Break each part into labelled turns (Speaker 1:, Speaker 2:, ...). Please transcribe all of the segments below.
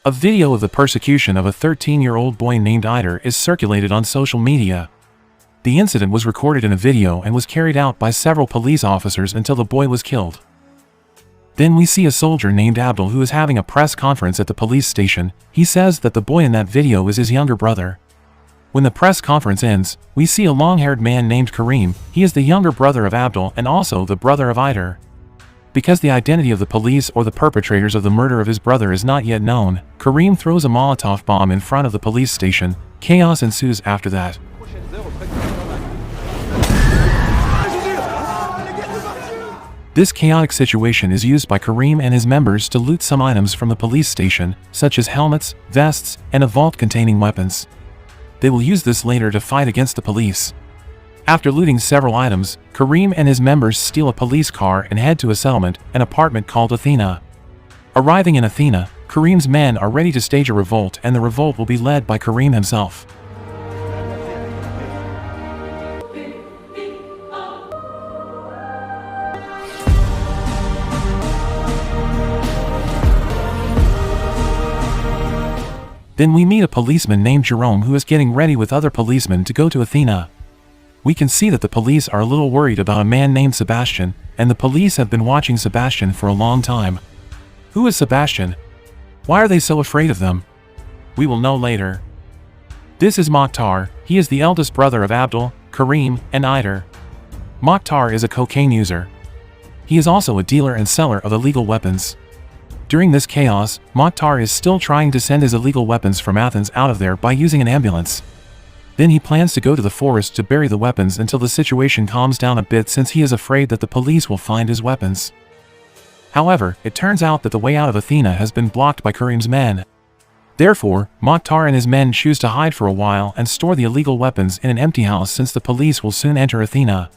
Speaker 1: A video of the persecution of a 13-year-old boy named Eider is circulated on social media. The incident was recorded in a video and was carried out by several police officers until the boy was killed. Then we see a soldier named Abdul who is having a press conference at the police station. He says that the boy in that video is his younger brother. When the press conference ends, we see a long-haired man named Karim. He is the younger brother of Abdul and also the brother of Eider. Because the identity of the police or the perpetrators of the murder of his brother is not yet known, Karim throws a Molotov bomb in front of the police station. Chaos ensues after that. This chaotic situation is used by Karim and his members to loot some items from the police station, such as helmets, vests, and a vault containing weapons. They will use this later to fight against the police. After looting several items, Karim and his members steal a police car and head to a settlement, an apartment called Athena. Arriving in Athena, Karim's men are ready to stage a revolt, and the revolt will be led by Karim himself. Then we meet a policeman named Jerome who is getting ready with other policemen to go to Athena. We can see that the police are a little worried about a man named Sebastian, and the police have been watching Sebastian for a long time. Who is Sebastian? Why are they so afraid of them? We will know later. This is Mokhtar. He is the eldest brother of Abdul, Karim, and Eider. Mokhtar is a cocaine user. He is also a dealer and seller of illegal weapons. During this chaos, Mokhtar is still trying to send his illegal weapons from Athens out of there by using an ambulance. Then he plans to go to the forest to bury the weapons until the situation calms down a bit, since he is afraid that the police will find his weapons. However, it turns out that the way out of Athena has been blocked by Karim's men. Therefore, Mokhtar and his men choose to hide for a while and store the illegal weapons in an empty house, since the police will soon enter Athena.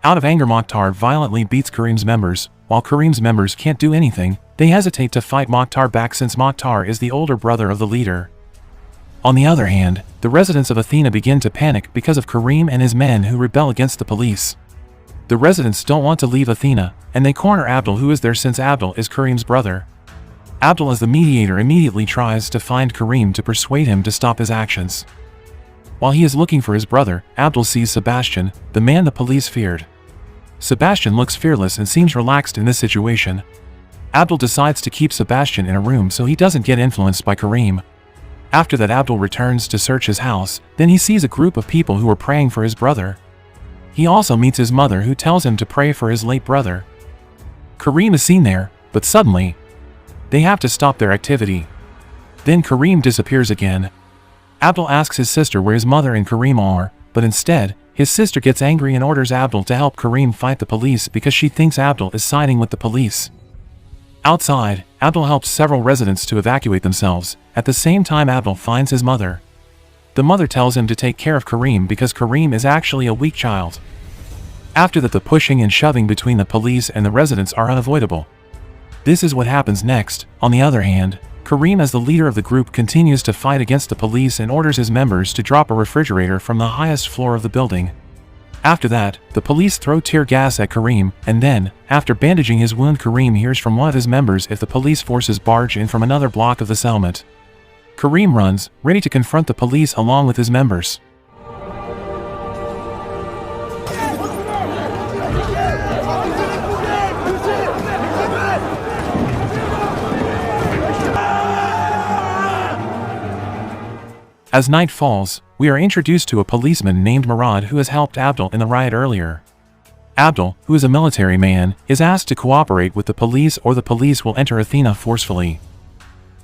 Speaker 1: Out of anger, Mokhtar violently beats Karim's members. While Karim's members can't do anything, they hesitate to fight Mokhtar back, since Mokhtar is the older brother of the leader. On the other hand, the residents of Athena begin to panic because of Karim and his men who rebel against the police. The residents don't want to leave Athena, and they corner Abdul, who is there since Abdul is Karim's brother. Abdul, as the mediator, immediately tries to find Karim to persuade him to stop his actions. While he is looking for his brother, Abdul sees Sebastian, the man the police feared. Sebastian looks fearless and seems relaxed in this situation. Abdul decides to keep Sebastian in a room so he doesn't get influenced by Karim. After that, Abdul returns to search his house. Then he sees a group of people who are praying for his brother. He also meets his mother, who tells him to pray for his late brother. Karim is seen there, but suddenly, they have to stop their activity. Then Karim disappears again. Abdul asks his sister where his mother and Karim are, but instead, his sister gets angry and orders Abdul to help Karim fight the police because she thinks Abdul is siding with the police. Outside, Abdul helps several residents to evacuate themselves. At the same time, Abdul finds his mother. The mother tells him to take care of Karim because Karim is actually a weak child. After that, the pushing and shoving between the police and the residents are unavoidable. This is what happens next. On the other hand, Karim, as the leader of the group, continues to fight against the police and orders his members to drop a refrigerator from the highest floor of the building. After that, the police throw tear gas at Karim, and then, after bandaging his wound, Karim hears from one of his members if the police forces barge in from another block of the settlement. Karim runs, ready to confront the police along with his members. As night falls, we are introduced to a policeman named Murad who has helped Abdul in the riot earlier. Abdul, who is a military man, is asked to cooperate with the police or the police will enter Athena forcefully.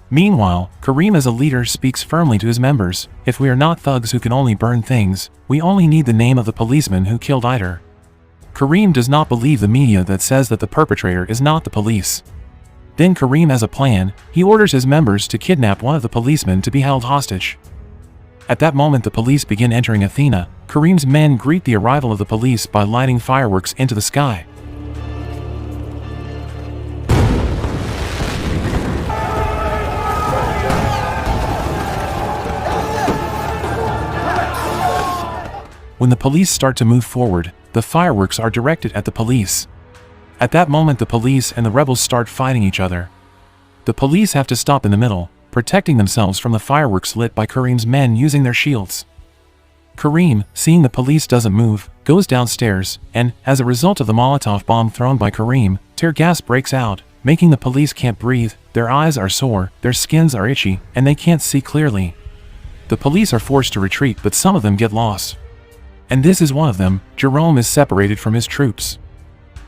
Speaker 1: Meanwhile, Karim, as a leader, speaks firmly to his members. If we are not thugs who can only burn things, we only need the name of the policeman who killed Eider. Karim does not believe the media that says that the perpetrator is not the police. Then Karim has a plan. He orders his members to kidnap one of the policemen to be held hostage. At that moment, the police begin entering Athena. Karim's men greet the arrival of the police by lighting fireworks into the sky. When the police start to move forward, the fireworks are directed at the police. At that moment, the police and the rebels start fighting each other. The police have to stop in the middle. protecting themselves from the fireworks lit by Kareem's men using their shields. Kareem, seeing the police doesn't move, goes downstairs, and, as a result of the Molotov bomb thrown by Kareem, tear gas breaks out, making the police can't breathe, their eyes are sore, their skins are itchy, and they can't see clearly. The police are forced to retreat, but some of them get lost. And this is one of them. Jerome is separated from his troops.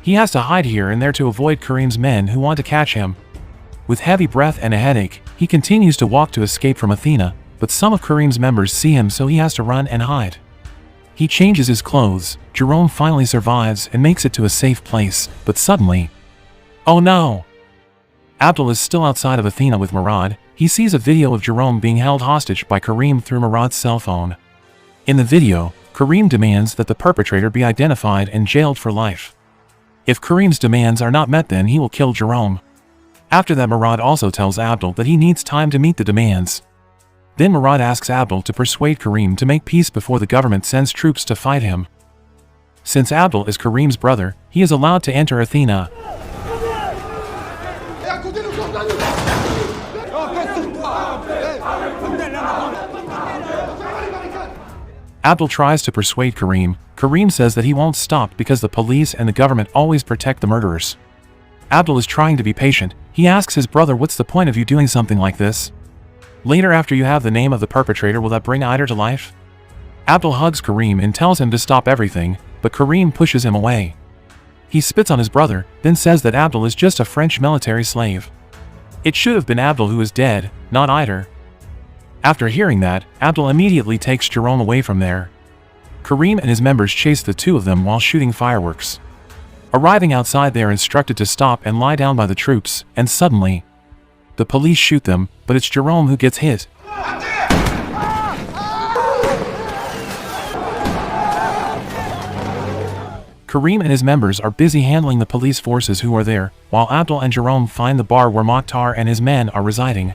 Speaker 1: He has to hide here and there to avoid Kareem's men who want to catch him. With heavy breath and a headache, he continues to walk to escape from Athena, but some of Kareem's members see him, so he has to run and hide. He changes his clothes. Jerome finally survives and makes it to a safe place, but suddenly... oh no! Abdul is still outside of Athena with Murad. He sees a video of Jerome being held hostage by Kareem through Murad's cell phone. In the video, Kareem demands that the perpetrator be identified and jailed for life. If Kareem's demands are not met, then he will kill Jerome. After that, Murad also tells Abdul that he needs time to meet the demands. Then Murad asks Abdul to persuade Kareem to make peace before the government sends troops to fight him. Since Abdul is Kareem's brother, he is allowed to enter Athena. Abdul tries to persuade Kareem. Kareem says that he won't stop because the police and the government always protect the murderers. Abdul is trying to be patient. He asks his brother, what's the point of you doing something like this? Later, after you have the name of the perpetrator, will that bring Aider to life? Abdul hugs Kareem and tells him to stop everything, but Kareem pushes him away. He spits on his brother, then says that Abdul is just a French military slave. It should have been Abdul who is dead, not Aider. After hearing that, Abdul immediately takes Jerome away from there. Kareem and his members chase the two of them while shooting fireworks. Arriving outside, they are instructed to stop and lie down by the troops, and suddenly, the police shoot them, but it's Jerome who gets hit. Kareem and his members are busy handling the police forces who are there, while Abdul and Jerome find the bar where Mokhtar and his men are residing.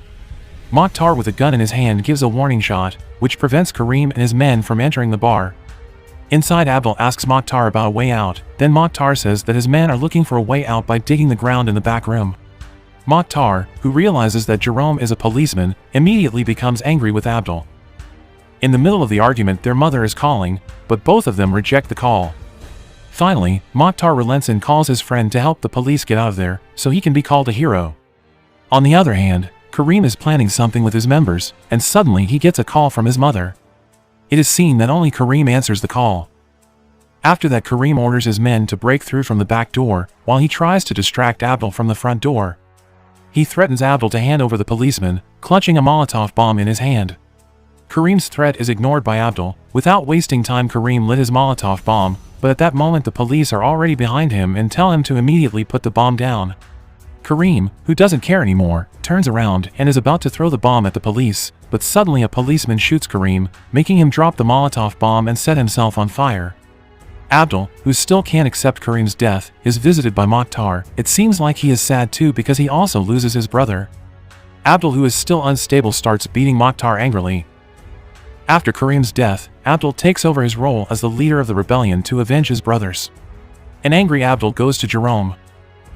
Speaker 1: Mokhtar, with a gun in his hand, gives a warning shot, which prevents Kareem and his men from entering the bar. Inside, Abdul asks Mokhtar about a way out, then Mokhtar says that his men are looking for a way out by digging the ground in the back room. Mokhtar, who realizes that Jerome is a policeman, immediately becomes angry with Abdul. In the middle of the argument, their mother is calling, but both of them reject the call. Finally, Mokhtar relents and calls his friend to help the police get out of there, so he can be called a hero. On the other hand, Kareem is planning something with his members, and suddenly he gets a call from his mother. It is seen that only Kareem answers the call. After that, Kareem orders his men to break through from the back door, while he tries to distract Abdul from the front door. He threatens Abdul to hand over the policeman, clutching a Molotov bomb in his hand. Kareem's threat is ignored by Abdul. Without wasting time, Kareem lit his Molotov bomb, but at that moment the police are already behind him and tell him to immediately put the bomb down. Kareem, who doesn't care anymore, turns around and is about to throw the bomb at the police, but suddenly a policeman shoots Kareem, making him drop the Molotov bomb and set himself on fire. Abdul, who still can't accept Kareem's death, is visited by Mokhtar. It seems like he is sad too because he also loses his brother. Abdul, who is still unstable, starts beating Mokhtar angrily. After Kareem's death, Abdul takes over his role as the leader of the rebellion to avenge his brothers. An angry Abdul goes to Jerome.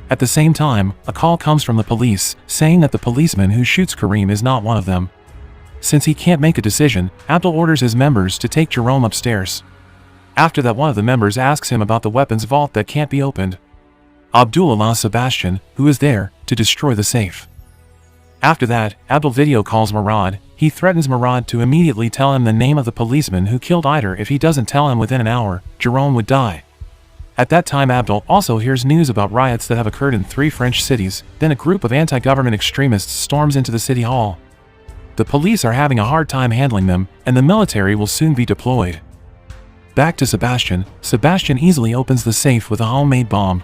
Speaker 1: At the same time, a call comes from the police, saying that the policeman who shoots Kareem is not one of them. Since he can't make a decision, Abdul orders his members to take Jerome upstairs. After that, one of the members asks him about the weapons vault that can't be opened. Abdul allows Sebastian, who is there, to destroy the safe. After that, Abdul video calls Murad. He threatens Murad to immediately tell him the name of the policeman who killed Aider. If he doesn't tell him within an hour, Jerome would die. At that time, Abdul also hears news about riots that have occurred in 3 French cities. Then a group of anti-government extremists storms into the city hall. The police are having a hard time handling them, and the military will soon be deployed. Back to Sebastian. Sebastian easily opens the safe with a homemade bomb.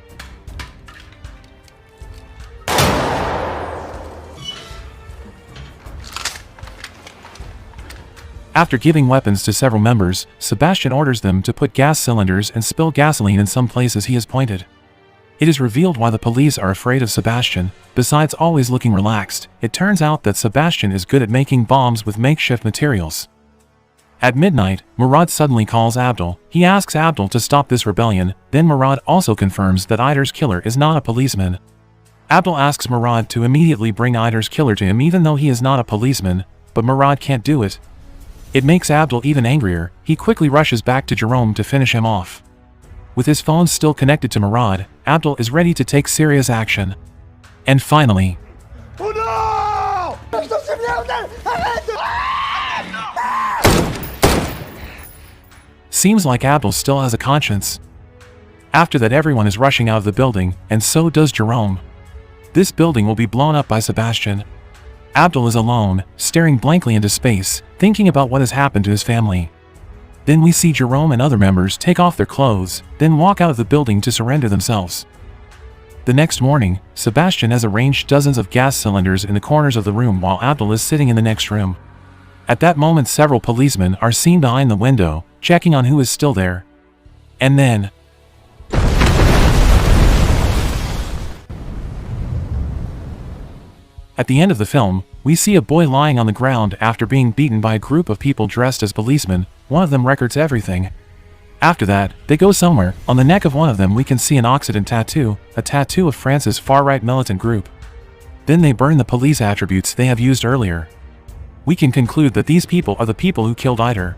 Speaker 1: After giving weapons to several members, Sebastian orders them to put gas cylinders and spill gasoline in some places he has pointed. It is revealed why the police are afraid of Sebastian. Besides always looking relaxed, it turns out that Sebastian is good at making bombs with makeshift materials. At midnight, Murad suddenly calls Abdul. He asks Abdul to stop this rebellion. Then Murad also confirms that Aider's killer is not a policeman. Abdul asks Murad to immediately bring Eider's killer to him even though he is not a policeman, but Murad can't do it. It makes Abdul even angrier. He quickly rushes back to Jerome to finish him off. With his phone still connected to Murad, Abdul is ready to take serious action. And finally... Oh no! Seems like Abdul still has a conscience. After that, everyone is rushing out of the building, and so does Jerome. This building will be blown up by Sebastian. Abdul is alone, staring blankly into space, thinking about what has happened to his family. Then we see Jerome and other members take off their clothes, then walk out of the building to surrender themselves. The next morning, Sebastian has arranged dozens of gas cylinders in the corners of the room while Abdul is sitting in the next room. At that moment, several policemen are seen behind the window, checking on who is still there. And then... At the end of the film, we see a boy lying on the ground after being beaten by a group of people dressed as policemen. One of them records everything. After that, they go somewhere. On the neck of one of them we can see an Occident tattoo, a tattoo of France's far-right militant group. Then they burn the police attributes they have used earlier. We can conclude that these people are the people who killed Eider.